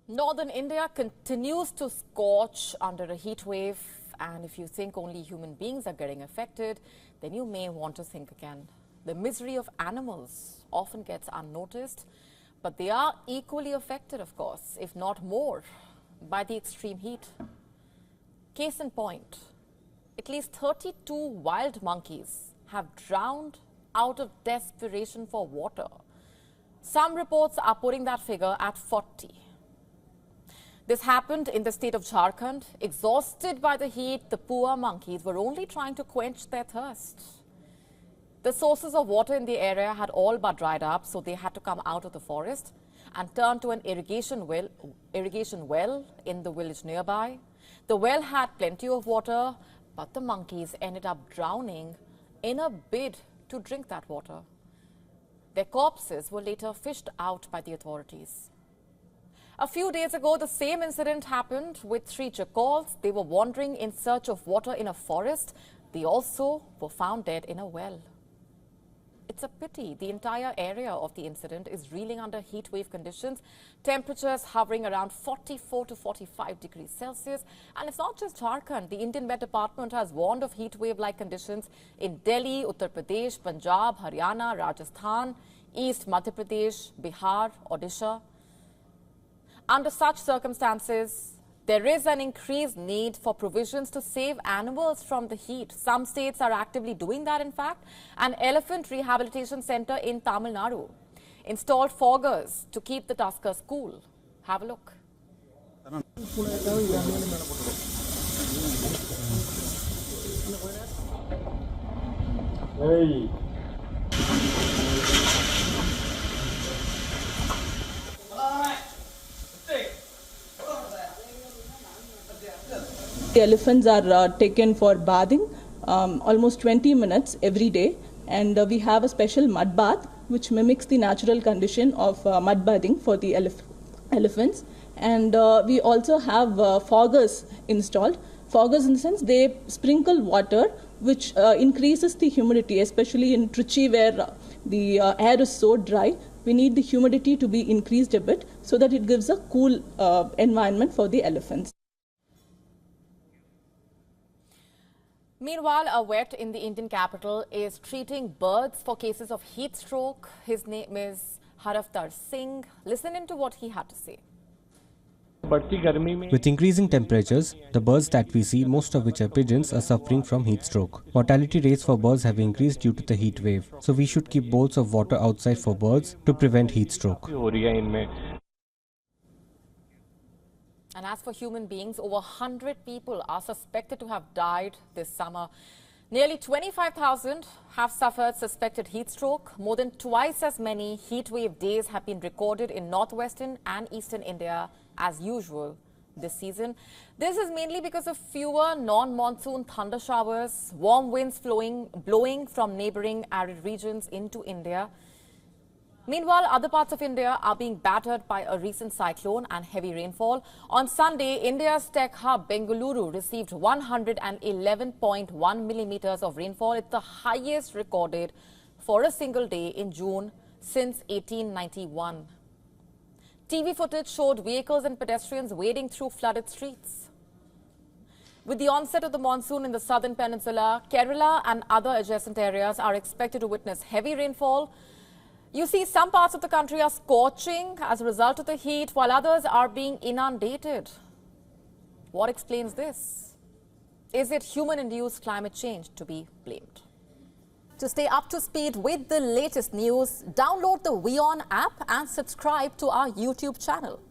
Northern India continues to scorch under a heat wave, and if you think only human beings are getting affected, then you may want to think again. The misery of animals often gets unnoticed, but they are equally affected, of course, if not more, by the extreme heat. Case in point, at least 32 wild monkeys have drowned out of desperation for water. Some reports are putting that figure at 40. This happened in the state of Jharkhand. Exhausted by the heat, the poor monkeys were only trying to quench their thirst. The sources of water in the area had all but dried up, so they had to come out of the forest and turn to an irrigation well in the village nearby. The well had plenty of water, but the monkeys ended up drowning in a bid to drink that water. Their corpses were later fished out by the authorities. A few days ago, the same incident happened with 3 jackals. They were wandering in search of water in a forest. They also were found dead in a well. It's a pity. The entire area of the incident is reeling under heat wave conditions, temperatures hovering around 44 to 45 degrees Celsius. And it's not just Jharkhand. The Indian Met Department has warned of heat wave-like conditions in Delhi, Uttar Pradesh, Punjab, Haryana, Rajasthan, East Madhya Pradesh, Bihar, Odisha. Under such circumstances, there is an increased need for provisions to save animals from the heat. Some states are actively doing that, in fact. An elephant rehabilitation center in Tamil Nadu installed foggers to keep the tuskers cool. Have a look. Hey. The elephants are taken for bathing almost 20 minutes every day, and we have a special mud bath which mimics the natural condition of mud bathing for the elephants. And we also have foggers installed. Foggers in the sense they sprinkle water which increases the humidity, especially in Trichy where the air is so dry. We need the humidity to be increased a bit so that it gives a cool environment for the elephants. Meanwhile, a vet in the Indian capital is treating birds for cases of heat stroke. His name is Haraftar Singh. Listen into what he had to say. With increasing temperatures, the birds that we see, most of which are pigeons, are suffering from heat stroke. Mortality rates for birds have increased due to the heat wave. So we should keep bowls of water outside for birds to prevent heat stroke. And as for human beings, over 100 people are suspected to have died this summer. Nearly 25,000 have suffered suspected heat stroke. More than twice as many heat wave days have been recorded in northwestern and eastern India as usual this season. This is mainly because of fewer non-monsoon thunder showers, warm winds blowing from neighboring arid regions into India. Meanwhile, other parts of India are being battered by a recent cyclone and heavy rainfall. On Sunday, India's tech hub Bengaluru received 111.1 millimeters of rainfall. It's the highest recorded for a single day in June since 1891. TV footage showed vehicles and pedestrians wading through flooded streets. With the onset of the monsoon in the southern peninsula, Kerala and other adjacent areas are expected to witness heavy rainfall. You see, some parts of the country are scorching as a result of the heat, while others are being inundated. What explains this? Is it human-induced climate change to be blamed? To stay up to speed with the latest news, download the WION app and subscribe to our YouTube channel.